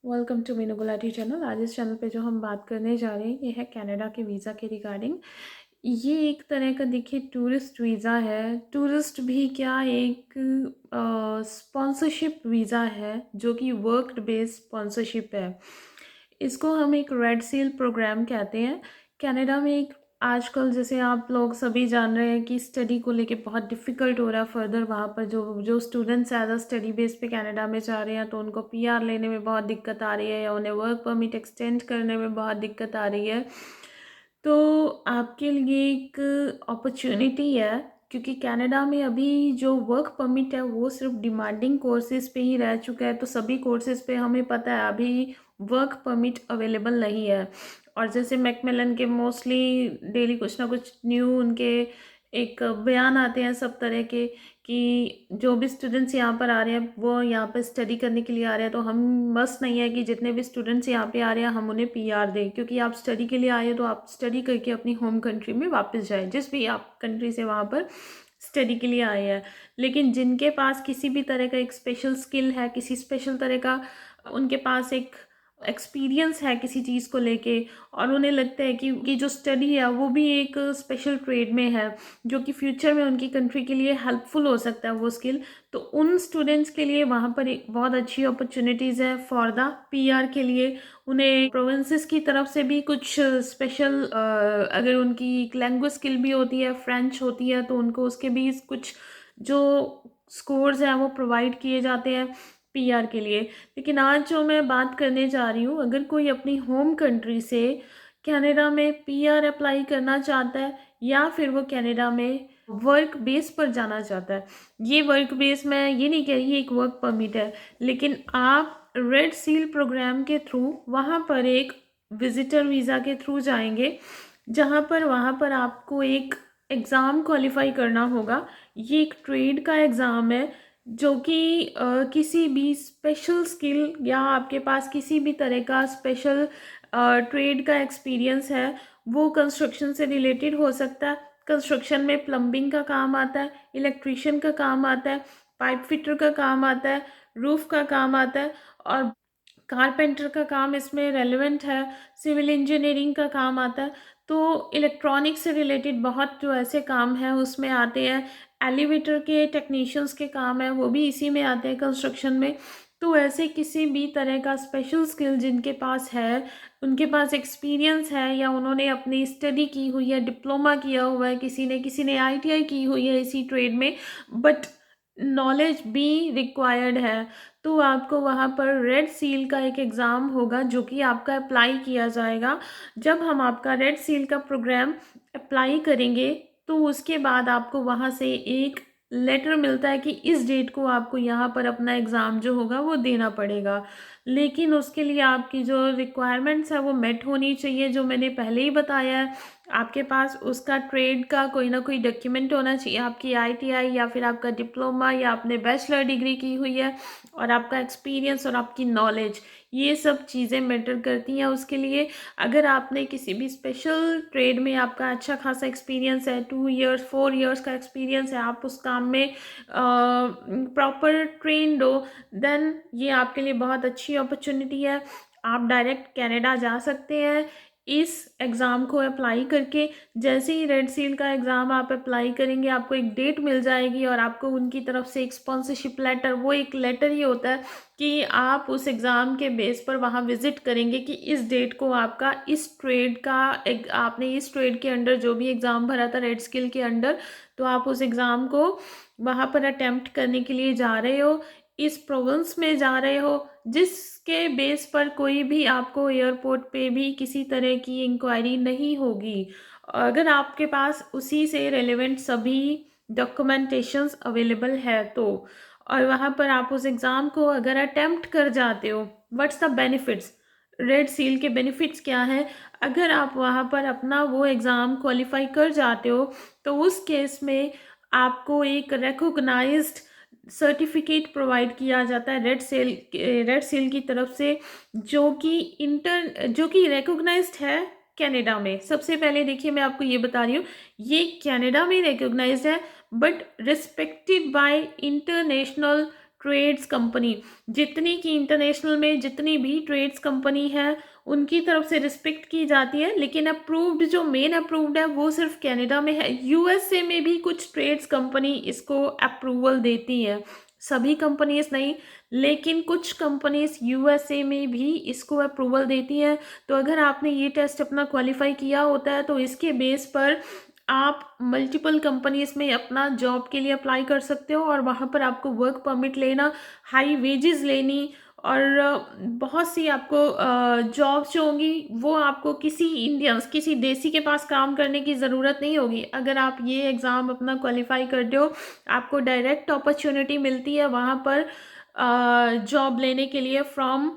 Welcome to Meenu Gulati channel. आज इस channel पे जो हम बात करने जा रहे हैं ये है कनाडा के वीज़ा के रिगार्डिंग। ये एक तरह का देखिए टूरिस्ट वीज़ा है। टूरिस्ट भी क्या, एक स्पॉन्सरशिप वीज़ा है जो कि वर्क बेस्ड स्पॉन्सरशिप है। इसको हम एक रेड सील प्रोग्राम कहते हैं। कनाडा में एक आजकल जैसे आप लोग सभी जान रहे हैं कि स्टडी को लेके बहुत डिफ़िकल्ट हो रहा है फर्दर। वहाँ पर जो जो students as a study base पे कनाडा में जा रहे हैं तो उनको पीआर लेने में बहुत दिक्कत आ रही है या उन्हें वर्क परमिट एक्सटेंड करने में बहुत दिक्कत आ रही है। तो आपके लिए एक अपॉर्चुनिटी है, क्योंकि कनाडा में अभी जो वर्क परमिट है वो सिर्फ डिमांडिंग कोर्सेज पे ही रह चुका है। तो सभी कोर्सेज पे हमें पता है अभी वर्क परमिट अवेलेबल नहीं है। और जैसे मैकमिलन के मोस्टली डेली कुछ ना कुछ न्यू उनके एक बयान आते हैं सब तरह के कि जो भी स्टूडेंट्स यहाँ पर आ रहे हैं वो यहाँ पर स्टडी करने के लिए आ रहे हैं। तो हम मस्त नहीं है कि जितने भी स्टूडेंट्स यहाँ पे आ रहे हैं हम उन्हें पीआर दें, क्योंकि आप स्टडी के लिए आए हो तो आप स्टडी करके अपनी होम कंट्री में वापस जाए, जिस भी आप कंट्री से वहाँ पर स्टडी के लिए आए हैं। लेकिन जिनके पास किसी भी तरह का एक स्पेशल स्किल है, किसी स्पेशल तरह का उनके पास एक एक्सपीरियंस है किसी चीज़ को लेके, और उन्हें लगता है कि जो स्टडी है वो भी एक स्पेशल ट्रेड में है जो कि फ्यूचर में उनकी कंट्री के लिए हेल्पफुल हो सकता है वो स्किल, तो उन स्टूडेंट्स के लिए वहाँ पर एक बहुत अच्छी अपॉर्चुनिटीज़ है फॉर द पीआर के लिए। उन्हें प्रोविंसेस की तरफ से भी कुछ स्पेशल, अगर उनकी लैंग्वेज स्किल भी होती है, फ्रेंच होती है, तो उनको उसके भी कुछ जो स्कोर्स हैं वो प्रोवाइड किए जाते हैं पीआर के लिए। लेकिन आज जो मैं बात करने जा रही हूँ, अगर कोई अपनी होम कंट्री से कनाडा में पीआर अप्लाई करना चाहता है या फिर वो कनाडा में वर्क बेस पर जाना चाहता है, ये वर्क बेस मैं ये नहीं कह रही एक वर्क परमिट है, लेकिन आप रेड सील प्रोग्राम के थ्रू वहाँ पर एक विजिटर वीज़ा के थ्रू जाएंगे, जहाँ पर वहाँ पर आपको एक एग्ज़ाम क्वालिफाई करना होगा। ये एक ट्रेड का एग्ज़ाम है जो कि किसी भी स्पेशल स्किल या आपके पास किसी भी तरह का स्पेशल ट्रेड का एक्सपीरियंस है, वो कंस्ट्रक्शन से रिलेटेड हो सकता है। कंस्ट्रक्शन में प्लम्बिंग का काम आता है, इलेक्ट्रिशियन का काम आता है, पाइप फिटर का काम आता है, रूफ का काम आता है, और कारपेंटर का काम इसमें रेलेवेंट है, सिविल इंजीनियरिंग का काम आता है। तो इलेक्ट्रॉनिक्स से रिलेटेड बहुत जो ऐसे काम हैं उसमें आते हैं। एलिवेटर के टेक्नीशियंस के काम है वो भी इसी में आते हैं कंस्ट्रक्शन में। तो ऐसे किसी भी तरह का स्पेशल स्किल जिनके पास है, उनके पास एक्सपीरियंस है या उन्होंने अपनी स्टडी की हुई है, डिप्लोमा किया हुआ है, किसी ने आईटीआई की हुई है इसी ट्रेड में, बट नॉलेज भी रिक्वायर्ड है, तो आपको वहाँ पर रेड सील का एक एग्ज़ाम होगा जो कि आपका अप्लाई किया जाएगा। जब हम आपका रेड सील का प्रोग्राम अप्लाई करेंगे तो उसके बाद आपको वहाँ से एक लेटर मिलता है कि इस डेट को आपको यहाँ पर अपना एग्ज़ाम जो होगा वो देना पड़ेगा। लेकिन उसके लिए आपकी जो रिक्वायरमेंट्स है वो मेट होनी चाहिए, जो मैंने पहले ही बताया है। आपके पास उसका ट्रेड का कोई ना कोई डॉक्यूमेंट होना चाहिए, आपकी आईटीआई या फिर आपका डिप्लोमा या आपने बैचलर डिग्री की हुई है, और आपका एक्सपीरियंस और आपकी नॉलेज, ये सब चीज़ें मैटर करती हैं उसके लिए। अगर आपने किसी भी स्पेशल ट्रेड में आपका अच्छा खासा एक्सपीरियंस है, 2 इयर्स 4 इयर्स का एक्सपीरियंस है, आप उस काम में प्रॉपर ट्रेंड हो, देन ये आपके लिए बहुत अच्छी अपॉर्चुनिटी है। आप डायरेक्ट कनाडा जा सकते हैं इस एग्ज़ाम को अप्लाई करके। जैसे ही रेड सील का एग्ज़ाम आप अप्लाई करेंगे आपको एक डेट मिल जाएगी और आपको उनकी तरफ से एक स्पॉन्सरशिप लेटर, वो एक लेटर ही होता है कि आप उस एग्ज़ाम के बेस पर वहाँ विज़िट करेंगे कि इस डेट को आपका इस ट्रेड का आपने इस ट्रेड के अंडर जो भी एग्ज़ाम भरा था रेड स्किल के अंडर, तो आप उस एग्ज़ाम को वहाँ पर अटेम्प्ट करने के लिए जा रहे हो, इस प्रोविंस में जा रहे हो, जिसके बेस पर कोई भी आपको एयरपोर्ट पे भी किसी तरह की इंक्वायरी नहीं होगी, अगर आपके पास उसी से रेलेवेंट सभी डॉक्यूमेंटेशंस अवेलेबल है तो। और वहाँ पर आप उस एग्ज़ाम को अगर अटेम्प्ट कर जाते हो, what's the benefits, red seal के बेनिफिट्स क्या हैं, अगर आप वहाँ पर अपना वो एग्ज़ाम क्वालिफाई कर जाते हो तो उस केस में आपको एक रिकॉग्नाइज्ड सर्टिफिकेट प्रोवाइड किया जाता है रेड सील की तरफ से, जो कि रिकॉग्नाइज्ड है कनाडा में। सबसे पहले देखिए मैं आपको ये बता रही हूँ, ये कनाडा में रिकॉग्नाइज्ड है but respected by international trades company, जितनी की इंटरनेशनल में जितनी भी ट्रेड्स कंपनी है उनकी तरफ से रिस्पेक्ट की जाती है, लेकिन अप्रूव्ड जो मेन अप्रूव्ड है वो सिर्फ कनाडा में है। यूएसए में भी कुछ ट्रेड्स कंपनी इसको अप्रूवल देती है, सभी कंपनीज नहीं, लेकिन कुछ कंपनीज यूएसए में भी इसको अप्रूवल देती हैं। तो अगर आपने ये टेस्ट अपना क्वालिफाई किया होता है तो इसके बेस पर आप मल्टीपल कंपनीज में अपना जॉब के लिए अप्लाई कर सकते हो और वहाँ पर आपको वर्क परमिट लेना, हाई वेजेस लेनी और बहुत सी आपको जॉब्स जो होंगी वो आपको किसी इंडियंस, किसी देसी के पास काम करने की ज़रूरत नहीं होगी। अगर आप ये एग्ज़ाम अपना क्वालिफाई करते हो, आपको डायरेक्ट अपॉर्चुनिटी मिलती है वहाँ पर जॉब लेने के लिए फ्रॉम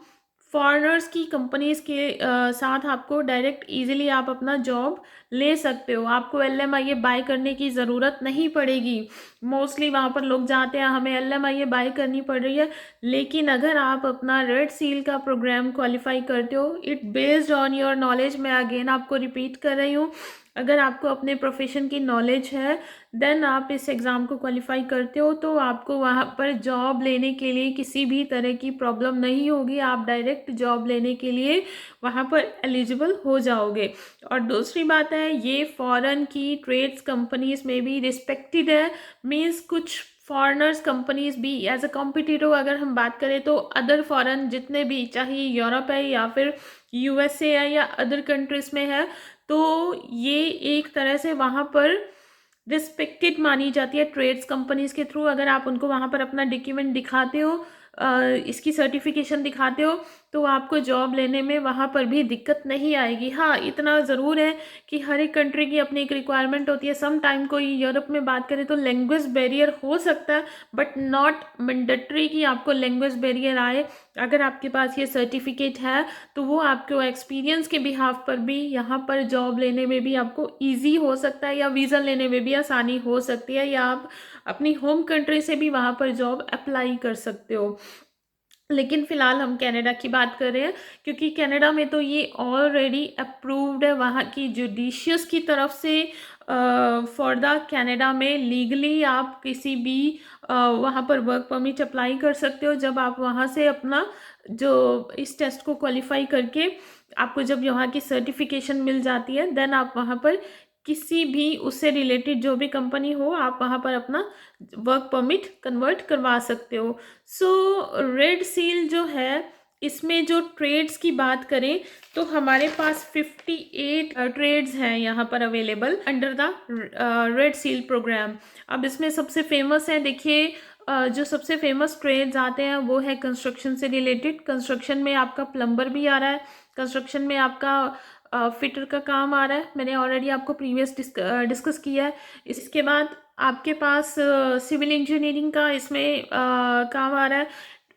फॉरेनर्स की कंपनीज के साथ आपको डायरेक्ट इजीली आप अपना जॉब ले सकते हो। आपको LMIA बाय करने की ज़रूरत नहीं पड़ेगी। मोस्टली वहाँ पर लोग जाते हैं, हमें LMIA बाय करनी पड़ रही है, लेकिन अगर आप अपना रेड सील का प्रोग्राम क्वालिफाई करते हो, it based on your knowledge, मैं अगेन आपको रिपीट कर रही हूँ, अगर आपको अपने प्रोफेशन की नॉलेज है देन आप इस एग्ज़ाम को क्वालिफाई करते हो तो आपको वहाँ पर जॉब लेने के लिए किसी भी तरह की प्रॉब्लम नहीं होगी। आप डायरेक्ट जॉब लेने के लिए वहाँ पर एलिजिबल हो जाओगे। और दूसरी बात है, ये फॉरेन की ट्रेड्स कंपनीज में भी रिस्पेक्टेड है, मीन्स कुछ फॉरेनर्स कंपनीज भी एज अ कॉम्पिटिटिव अगर हम बात करें तो अदर फॉरेन जितने भी, चाहे यूरोप है या फिर यूएसए है या अदर कंट्रीज में है, तो ये एक तरह से वहाँ पर रिस्पेक्टेड मानी जाती है ट्रेड्स कंपनीज के थ्रू। अगर आप उनको वहाँ पर अपना डॉक्यूमेंट दिखाते हो, इसकी सर्टिफिकेशन दिखाते हो, तो आपको जॉब लेने में वहाँ पर भी दिक्कत नहीं आएगी। हाँ, इतना ज़रूर है कि हर एक कंट्री की अपनी एक रिक्वायरमेंट होती है। सम टाइम कोई यूरोप में बात करें तो लैंग्वेज बैरियर हो सकता है, बट नॉट मैंडेटरी कि आपको लैंग्वेज बैरियर आए। अगर आपके पास ये सर्टिफिकेट है तो वो आपको एक्सपीरियंस के बिहाफ पर भी यहाँ पर जॉब लेने में भी आपको ईजी हो सकता है, या वीज़ा लेने में भी आसानी हो सकती है, या आप अपनी होम कंट्री से भी वहाँ पर जॉब अप्लाई कर सकते हो। लेकिन फ़िलहाल हम कनाडा की बात कर रहे हैं, क्योंकि कनाडा में तो ये ऑलरेडी अप्रूव्ड है वहाँ की जुडिशियस की तरफ से। फॉर द कनाडा में लीगली आप किसी भी वहाँ पर वर्क परमिट अप्लाई कर सकते हो जब आप वहाँ से अपना जो इस टेस्ट को क्वालिफाई करके आपको जब यहाँ की सर्टिफिकेशन मिल जाती है, देन आप वहाँ पर किसी भी उससे रिलेटेड जो भी कंपनी हो आप वहाँ पर अपना वर्क परमिट कन्वर्ट करवा सकते हो। सो रेड सील जो है, इसमें जो ट्रेड्स की बात करें तो हमारे पास 58 ट्रेड्स हैं यहाँ पर available under the Red Seal programme. अब इसमें सबसे फेमस है, देखिए जो सबसे फेमस ट्रेड्स आते हैं वो है कंस्ट्रक्शन से रिलेटेड। कंस्ट्रक्शन में आपका प्लम्बर भी आ रहा है, कंस्ट्रक्शन में आपका फिटर का काम आ रहा है, मैंने ऑलरेडी आपको प्रीवियस डिस्कस किया है। इसके बाद आपके पास सिविल इंजीनियरिंग का इसमें काम आ रहा है।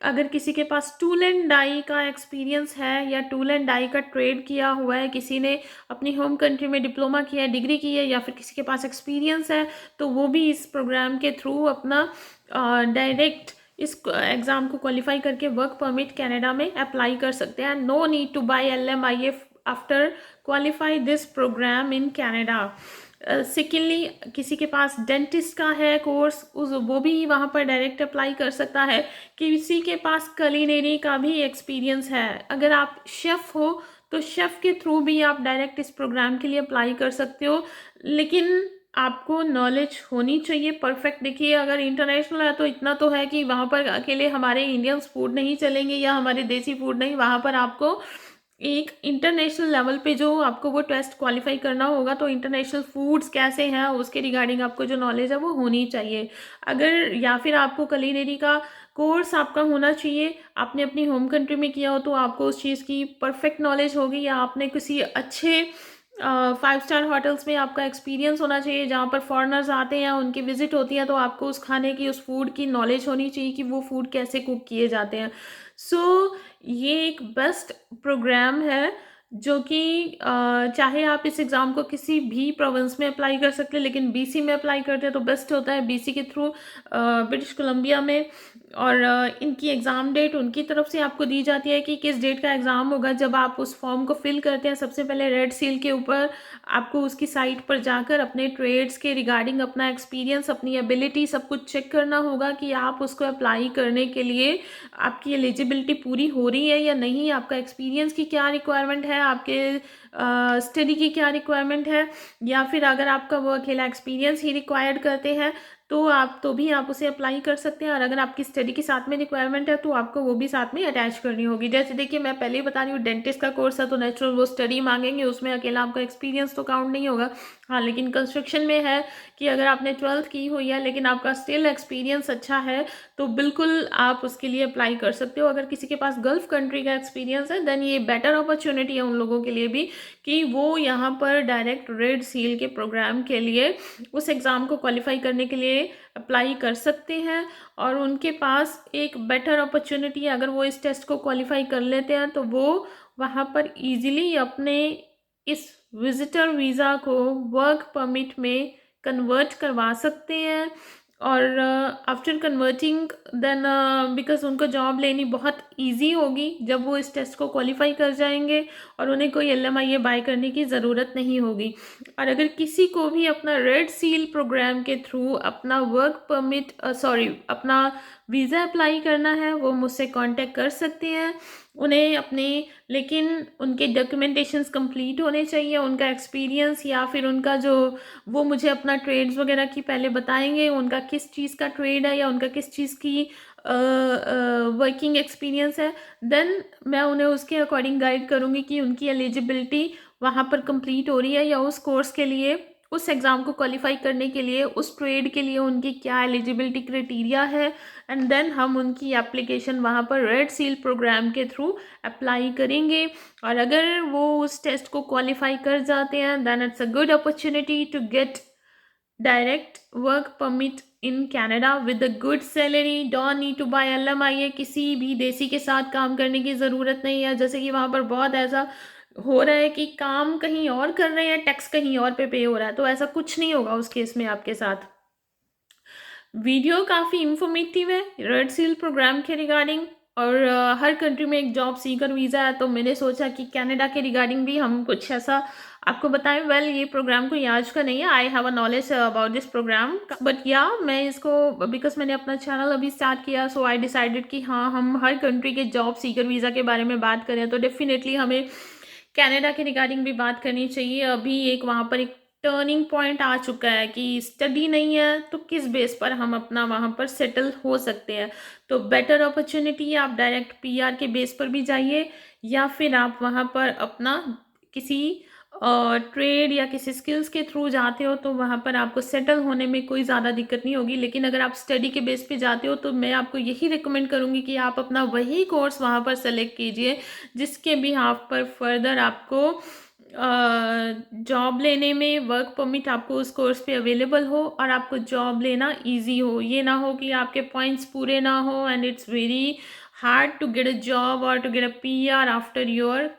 अगर किसी के पास टूल एंड डाई का एक्सपीरियंस है या टूल एंड डाई का ट्रेड किया हुआ है, किसी ने अपनी होम कंट्री में डिप्लोमा किया है, डिग्री की है, या फिर किसी के पास एक्सपीरियंस है, तो वो भी इस प्रोग्राम के थ्रू अपना डायरेक्ट इस एग्ज़ाम को क्वालिफाई करके वर्क परमिट कनाडा में अप्लाई कर सकते हैं। No need to buy LMIA after qualify this programme in Canada. Secondly, किसी के पास डेंटिस्ट का है कोर्स, वो भी वहाँ पर डायरेक्ट अप्लाई कर सकता है। किसी के पास कुलिनरी का भी एक्सपीरियंस है, अगर आप शेफ़ हो तो शेफ़ के थ्रू भी आप डायरेक्ट इस प्रोग्राम के लिए अप्लाई कर सकते हो, लेकिन आपको नॉलेज होनी चाहिए परफेक्ट। देखिए, अगर इंटरनेशनल है तो इतना तो है कि वहाँ पर अकेले हमारे इंडियंस फूड नहीं चलेंगे या हमारे देसी फूड नहीं, वहाँ पर आपको एक इंटरनेशनल लेवल पे जो आपको वो टेस्ट क्वालिफाई करना होगा, तो इंटरनेशनल फूड्स कैसे हैं उसके रिगार्डिंग आपको जो नॉलेज है वो होनी चाहिए। अगर या फिर आपको कुलिनरी का कोर्स आपका होना चाहिए, आपने अपनी होम कंट्री में किया हो तो आपको उस चीज़ की परफेक्ट नॉलेज होगी, या आपने किसी अच्छे 5 स्टार होटल्स में आपका एक्सपीरियंस होना चाहिए जहाँ पर फॉरेनर्स आते हैं, उनकी विजिट होती है, तो आपको उस खाने की, उस फूड की नॉलेज होनी चाहिए कि वो फूड कैसे कुक किए जाते हैं। सो ये एक बेस्ट प्रोग्राम है जो कि चाहे आप इस एग्ज़ाम को किसी भी प्रोविंस में अप्लाई कर सकते हैं, लेकिन बीसी में अप्लाई करते हैं तो बेस्ट होता है, बीसी के थ्रू ब्रिटिश कोलंबिया में। और इनकी एग्ज़ाम डेट उनकी तरफ से आपको दी जाती है कि किस डेट का एग्ज़ाम होगा। जब आप उस फॉर्म को फिल करते हैं, सबसे पहले रेड सील के ऊपर आपको उसकी साइट पर जाकर अपने ट्रेड्स के रिगार्डिंग अपना एक्सपीरियंस, अपनी एबिलिटी सब कुछ चेक करना होगा कि आप उसको अप्लाई करने के लिए आपकी एलिजिबिलिटी पूरी हो रही है या नहीं, आपका एक्सपीरियंस की क्या रिक्वायरमेंट है, आपके स्टडी की क्या रिक्वायरमेंट है, या फिर अगर आपका वो अकेला एक्सपीरियंस ही रिक्वायर्ड करते हैं तो भी आप उसे अप्लाई कर सकते हैं। और अगर आपकी स्टडी के साथ में रिक्वायरमेंट है तो आपको वो भी साथ में अटैच करनी होगी। जैसे देखिए, मैं पहले ही बता रही हूँ, डेंटिस्ट का कोर्स है तो नेचुरल वो स्टडी मांगेंगे, उसमें अकेला आपका एक्सपीरियंस तो काउंट नहीं होगा। हाँ, लेकिन कंस्ट्रक्शन में है कि अगर आपने 12th की हुई है लेकिन आपका स्टिल एक्सपीरियंस अच्छा है तो बिल्कुल आप उसके लिए अप्लाई कर सकते हो। अगर किसी के पास गल्फ कंट्री का एक्सपीरियंस है देन ये बेटर अपॉर्चुनिटी है उन लोगों के लिए भी कि वो यहाँ पर डायरेक्ट रेड सील के प्रोग्राम के लिए उस एग्ज़ाम को क्वालिफाई करने के लिए अप्लाई कर सकते हैं। और उनके पास एक बेटर अपॉर्चुनिटी है, अगर वो इस टेस्ट को क्वालिफाई कर लेते हैं तो वो वहाँ पर इजीली अपने इस विजिटर वीज़ा को वर्क परमिट में कन्वर्ट करवा सकते हैं। और आफ्टर कन्वर्टिंग देन बिकॉज उनको जॉब लेनी बहुत इजी होगी जब वो इस टेस्ट को क्वालिफाई कर जाएंगे और उन्हें कोई LMIA बाय करने की ज़रूरत नहीं होगी। और अगर किसी को भी अपना रेड सील प्रोग्राम के थ्रू अपना वर्क परमिट अपना वीज़ा अप्लाई करना है वो मुझसे कांटेक्ट कर सकते हैं। उन्हें अपने लेकिन उनके डॉक्यूमेंटेशंस कंप्लीट होने चाहिए, उनका एक्सपीरियंस या फिर उनका जो वो मुझे अपना ट्रेड्स वगैरह की पहले बताएंगे, उनका किस चीज़ का ट्रेड है या उनका किस चीज़ की वर्किंग एक्सपीरियंस है, देन मैं उन्हें उसके अकॉर्डिंग गाइड करूँगी कि उनकी एलिजिबिलिटी वहाँ पर कंप्लीट हो रही है या उस कोर्स के लिए, उस एग्ज़ाम को क्वालिफाई करने के लिए, उस ट्रेड के लिए उनकी क्या एलिजिबिलिटी क्राइटेरिया है। एंड देन हम उनकी एप्लीकेशन वहाँ पर रेड सील प्रोग्राम के थ्रू अप्लाई करेंगे। और अगर वो उस टेस्ट को क्वालिफाई कर जाते हैं then it's a good opportunity to get direct work permit in Canada with a good salary. Don't need to buy LMIA, किसी भी देसी के साथ काम करने की ज़रूरत नहीं है। जैसे कि वहाँ पर बहुत ऐसा हो रहा है कि काम कहीं और कर रहे हैं, टैक्स कहीं और पे हो रहा है, तो ऐसा कुछ नहीं होगा उस केस में आपके साथ। वीडियो काफ़ी इंफॉर्मेटिव है रेड सील प्रोग्राम के रिगार्डिंग। और हर कंट्री में एक जॉब सीकर वीज़ा है तो मैंने सोचा कि कनाडा के रिगार्डिंग भी हम कुछ ऐसा आपको बताएं। वेल, ये प्रोग्राम कोई आज का नहीं है, I have a knowledge about this programme, but या मैं इसको बिकॉज मैंने अपना चैनल अभी स्टार्ट किया सो आई डिसाइडेड कि हाँ, हम हर कंट्री के जॉब सीकर वीज़ा के बारे में बात करें तो डेफिनेटली हमें कनाडा के रिगार्डिंग भी बात करनी चाहिए। अभी एक वहाँ पर एक टर्निंग पॉइंट आ चुका है कि स्टडी नहीं है तो किस बेस पर हम अपना वहाँ पर सेटल हो सकते हैं। तो बेटर अपॉर्चुनिटी है, आप डायरेक्ट PR के बेस पर भी जाइए या फिर आप वहाँ पर अपना किसी ट्रेड या किसी स्किल्स के थ्रू जाते हो तो वहाँ पर आपको सेटल होने में कोई ज़्यादा दिक्कत नहीं होगी। लेकिन अगर आप स्टडी के बेस पे जाते हो तो मैं आपको यही रिकमेंड करूँगी कि आप अपना वही कोर्स वहाँ पर सेलेक्ट कीजिए जिसके बिहाफ पर फर्दर आपको जॉब लेने में वर्क परमिट आपको उस कोर्स पे अवेलेबल हो और आपको जॉब लेना इजी हो। ये ना हो कि आपके पॉइंट्स पूरे ना हो and it's very hard to get a job और to get a PR after your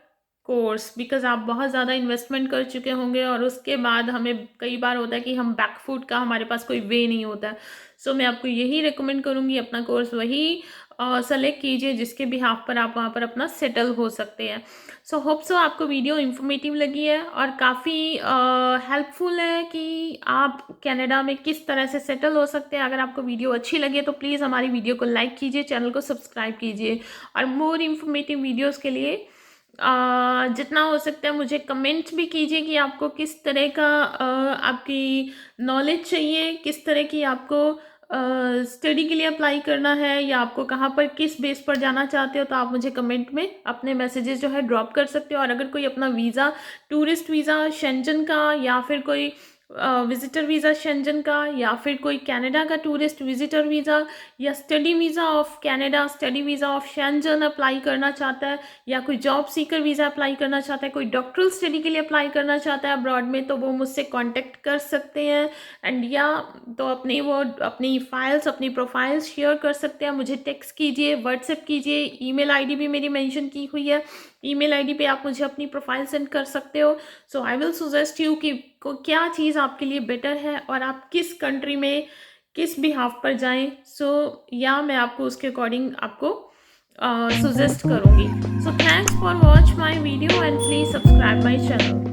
course, because आप बहुत ज़्यादा इन्वेस्टमेंट कर चुके होंगे और उसके बाद हमें कई बार होता है कि हम बैकफुट का हमारे पास कोई वे नहीं होता है। सो मैं आपको यही रिकमेंड करूँगी अपना कोर्स वही सेलेक्ट कीजिए जिसके बिहाफ पर आप वहाँ पर अपना सेटल हो सकते हैं। सो होप सो आपको वीडियो इन्फॉर्मेटिव लगी है और काफ़ी हेल्पफुल है कि आप कनाडा में किस तरह से सेटल हो सकते हैं। अगर आपको वीडियो अच्छी लगे तो प्लीज़ हमारी वीडियो को लाइक कीजिए, चैनल को सब्सक्राइब कीजिए और मोर इन्फॉर्मेटिव वीडियोज़ के लिए जितना हो सकता है मुझे कमेंट भी कीजिए कि आपको किस तरह का आपकी नॉलेज चाहिए, किस तरह की आपको स्टडी के लिए अप्लाई करना है या आपको कहाँ पर किस बेस पर जाना चाहते हो। तो आप मुझे कमेंट में अपने मैसेजेस जो है ड्रॉप कर सकते हो। और अगर कोई अपना वीज़ा, टूरिस्ट वीज़ा शेंजन का या फिर कोई विज़िटर वीज़ा शेंजन का, या फिर कोई कनाडा का टूरिस्ट विज़िटर वीज़ा, या study visa of Canada, study visa of Schengen apply करना चाहता है, या कोई जॉब सीकर वीज़ा अप्लाई करना चाहता है, कोई डॉक्टरल स्टडी के लिए अप्लाई करना चाहता है अब्रॉड में, तो वो मुझसे कांटेक्ट कर सकते हैं। एंड या तो अपनी फाइल्स, अपनी प्रोफाइल्स शेयर कर सकते हैं। मुझे टेक्स्ट कीजिए, व्हाट्सएप कीजिए, ईमेल आईडी भी मेरी मेंशन की हुई है। ईमेल आईडी पे आप मुझे अपनी प्रोफाइल सेंड कर सकते हो। सो आई विल सजेस्ट यू कि क्या चीज़ आपके लिए बेटर है और आप किस कंट्री में किस बिहाफ पर जाएं। या मैं आपको उसके अकॉर्डिंग आपको सजेस्ट करूँगी। So thanks for watch my video and please subscribe my channel.